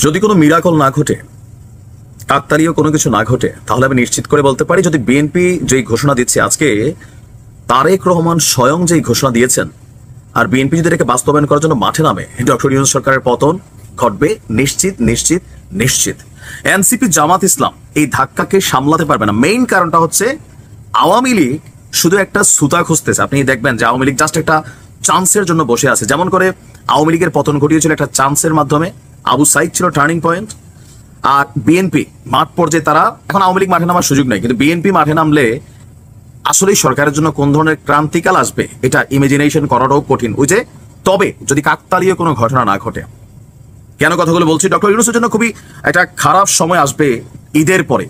যদি কোনো মিরাকল না ঘটে, কাকতালীয় কোনো কিছু না ঘটে, তাহলে আমি নিশ্চিত করে বলতে পারি যদি বিএনপি যেই ঘোষণা দিচ্ছে আজকে, তারেক রহমান স্বয়ং যেই ঘোষণা দিয়েছেন, আর বিএনপি যদি এটাকে বাস্তবায়ন করার জন্য মাঠে নামে, ডক্টর ইউনূস সরকারের পতন ঘটবে নিশ্চিত নিশ্চিত নিশ্চিত। এনসিপি জামাত ইসলাম এই ধাক্কাকে সামলাতে পারবে না। মেইন কারণটা হচ্ছে আওয়ামী লীগ শুধু একটা সুতা খুঁজতেছে। আপনি দেখবেন যে আওয়ামী লীগ জাস্ট একটা চান্সের জন্য বসে আছে। যেমন করে আওয়ামী লীগের পতন ঘটিয়েছিল একটা চান্সের মাধ্যমে, আবু সাইদ ছিল টার্নিং পয়েন্ট। আর বিএনপি মাঠ পর্যায়ে তারা এখন আওয়ামী লীগ মাঠে নামার সুযোগ নেই, কিন্তু বিএনপি মাঠে নামলে আসলেই সরকারের জন্য কোন ধরনের ক্রান্তিকাল আসবে এটা ইমাজিনেশন করাটাও কঠিন। ওই যে তবে যদি কাকতালীয় কোনো ঘটনা না ঘটে। কেন কথাগুলো বলছি? ডক্টর ইউনূসের জন্য খুবই একটা খারাপ সময় আসবে ঈদের পরে।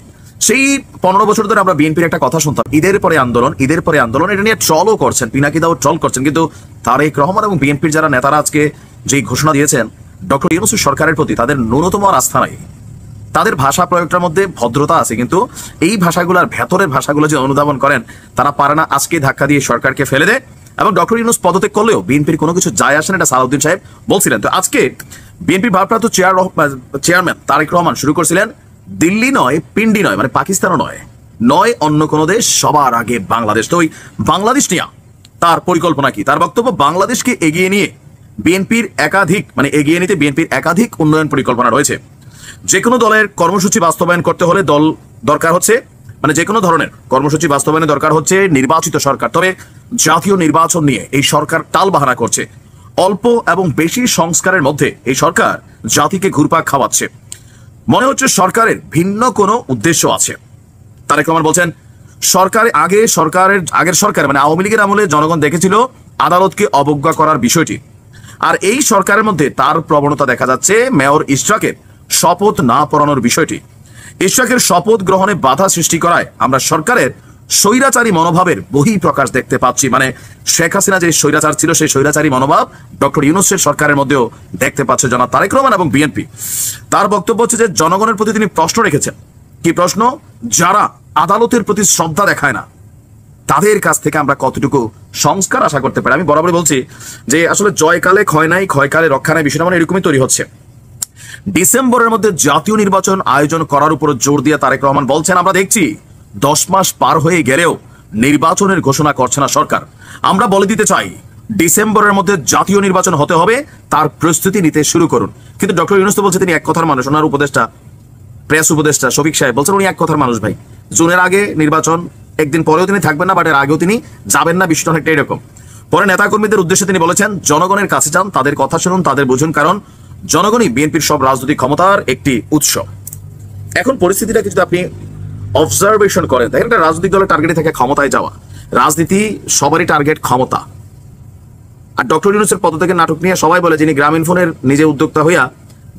সেই 15 বছর ধরে আমরা বিএনপির একটা কথা শুনতাম, ঈদের পরে আন্দোলন, ঈদের পরে আন্দোলন। এটা নিয়ে ট্রলও করছেন, পিনাকি দাও ট্রল করছেন, কিন্তু তারেক রহমান এবং বিএনপির যারা নেতারা আজকে যেই ঘোষণা দিয়েছেন ডক্টর ইউনূসের সরকারের প্রতি তাদের ন্যূনতম আর আস্থা নাই। তাদের ভাষা প্রয়োগটার মধ্যে ভদ্রতা আছে, কিন্তু এই ভাষাগুলোর ভেতরের ভাষাগুলো যে অনুধাবন করেন তারা পারে না। আজকে ধাক্কা দিয়ে সরকারকে ফেলে দেয় এবং ডক্টর ইউনূস পদত্যাগ করলেও বিএনপির কোনো কিছু যায় আসে না, এটা সালাউদ্দিন সাহেব বলছিলেন। তো আজকে বিএনপির ভারপ্রাপ্ত চেয়ারম্যান তারেক রহমান শুরু করছিলেন দিল্লি নয়, পিন্ডি নয়, মানে পাকিস্তানও নয়, নয় অন্য কোনো দেশ, সবার আগে বাংলাদেশ। তো ওই বাংলাদেশ নিয়ে তার পরিকল্পনা কি? তার বক্তব্য বাংলাদেশকে এগিয়ে নিয়ে বিএনপির একাধিক, মানে এগিয়ে নিতে বিএনপির একাধিক উন্নয়ন পরিকল্পনা রয়েছে। যে কোনো দলের কর্মসূচি বাস্তবায়ন করতে হলে দল দরকার হচ্ছে, মানে যে কোনো ধরনের কর্মসূচি বাস্তবায়নের দরকার হচ্ছে নির্বাচিত সরকার। তবে জাতীয় নির্বাচন নিয়ে এই সরকার টাল বাহানা করছে। অল্প এবং বেশি সংস্কারের মধ্যে এই সরকার জাতিকে ঘুরপাক খাওয়াচ্ছে। মনে হচ্ছে সরকারের ভিন্ন কোনো উদ্দেশ্য আছে। তারেক রহমান বলছেন আগের সরকার মানে আওয়ামী লীগের আমলে জনগণ দেখেছিল আদালতকে অবজ্ঞা করার বিষয়টি, আর এই সরকারের মধ্যে তার প্রবণতা দেখা যাচ্ছে মেয়র ইশরাকের শপথ না পড়ানোর বিষয়টি। ইশরাকের শপথ গ্রহণে বাধা সৃষ্টি করায় আমরা সরকারের স্বৈরাচারী মনোভাবের বহিঃপ্রকাশ দেখতে পাচ্ছি। মানে শেখ হাসিনা যে স্বৈরাচার ছিল সেই স্বৈরাচারী মনোভাব ডক্টর ইউনূসের সরকারের মধ্যেও দেখতে পাচ্ছে জনাব তারেক রহমান এবং বিএনপি। তার বক্তব্য হচ্ছে যে জনগণের প্রতি তিনি প্রশ্ন রেখেছেন। কি প্রশ্ন? যারা আদালতের প্রতি শ্রদ্ধা দেখায় না তাদের কাছ থেকে আমরা কতটুকু সংস্কার আশা করতে পারি। আমি বরাবরই বলছি যে আসলে জয়কালে ক্ষয় নাই, ক্ষয়কালে রক্ষা নাই, বিষয়টা মানে এরকমই তৈরি হচ্ছে। ডিসেম্বরের মধ্যে জাতীয় নির্বাচন আয়োজন করার উপর জোর দিয়ে তারেক রহমান বলছেন আমরা দেখছি 10 মাস পার হয়ে গেলেও নির্বাচনের ঘোষণা করছে না সরকার। আমরা বলে দিতে চাই ডিসেম্বরের মধ্যে জাতীয় নির্বাচন হতে হবে, তার প্রস্তুতি নিতে শুরু করুন। কিন্তু ডক্টর ইউনূস তো বলছে তিনি এক কথার মানুষ। ওনার উপদেষ্টা, প্রেস উপদেষ্টা শফিক সাহেব বলছেন উনি এক কথার মানুষ। ভাই, জুনের আগে নির্বাচন, একদিন পরেও তিনি থাকবেন না, বাট এর আগেও তিনি যাবেন না, বিষয়টা অনেকটা এরকম। পরে নেতাকর্মীদের উদ্দেশ্যে তিনি বলেছেন জনগণের কাছে যান, তাদের কথা শুনুন, তাদের বুঝুন, কারণ জনগণই বিএনপির সব রাজনৈতিক ক্ষমতার একটি উৎস। এখন পরিস্থিতিটাকে যদি আপনি অবজারভেশন করেন, দেখেন একটা রাজনৈতিক দলের টার্গেটে থাকে ক্ষমতায় যাওয়া। রাজনীতি সবারই টার্গেট ক্ষমতা। আর ডক্টর ইউনূসের পদত্যাগের নাটক নিয়ে সবাই বলে যিনি গ্রামীণফোনের নিজে উদ্যোক্তা হইয়া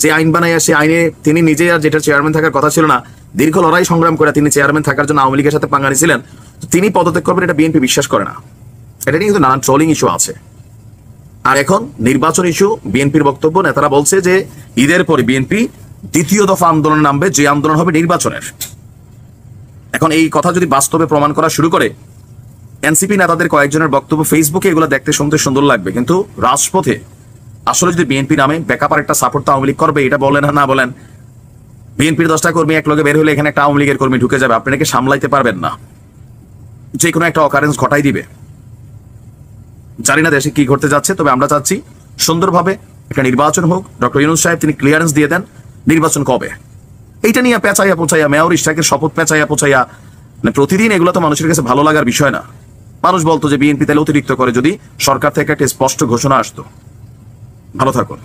যে আইন বানাইয়া সে আইনে তিনি নিজে আর যেটা চেয়ারম্যান থাকার কথা ছিল না, দীর্ঘ লড়াই সংগ্রাম করে তিনি চেয়ারম্যান থাকার জন্য আওয়ামী লীগের সাথে পাঙ্গা নিয়েছিলেন, তিনি পদত্যাগ করবেন এটা বিএনপি বিশ্বাস করে না। এটা নিয়ে কিন্তু নানান ট্রলিং ইস্যু আছে। আর এখন নির্বাচন ইস্যু, বিএনপির বক্তব্য, নেতারা বলছে যে ঈদের পরে বিএনপি দ্বিতীয় দফা আন্দোলনে নামবে, যে আন্দোলন হবে নির্বাচনের। এখন এই কথা যদি বাস্তবে প্রমাণ করা শুরু করে, এনসিপি নেতাদের কয়েকজনের বক্তব্য ফেসবুকে এগুলো দেখতে শুনতে সুন্দর লাগবে, কিন্তু রাজপথে আসলে যদি বিএনপি নামে ব্যাকআপ আর একটা সাপোর্ট তো আওয়ামী লীগ করবে, এটা বলেন না বলেন। বিএনপির 10টা কর্মী এক লগে বের হলে এখানে একটা আওয়ামী লীগের কর্মী ঢুকে যাবে, আপনি নাকি সামলাইতে পারবেন না, যে কোনো একটা অকারেন্স ঘটাই দিবে। জানি না দেশে কি ঘটতে যাচ্ছে, তবে আমরা চাচ্ছি সুন্দরভাবে একটা নির্বাচন হোক। ডক্টর ইউনূস সাহেব তিনি ক্লিয়ারেন্স দিয়ে দেন নির্বাচন কবে। এইটা নিয়ে পেঁচাইয়া পোচাইয়া, মেয়র ইশরাকের শপথ পেঁচাইয়া পোচাইয়া, মানে প্রতিদিন এগুলো তো মানুষের কাছে ভালো লাগার বিষয় না। মানুষ বলতো যে বিএনপি তাহলে অতিরিক্ত করে যদি সরকার থেকে একটা স্পষ্ট ঘোষণা আসতো। ভালো থাকুন।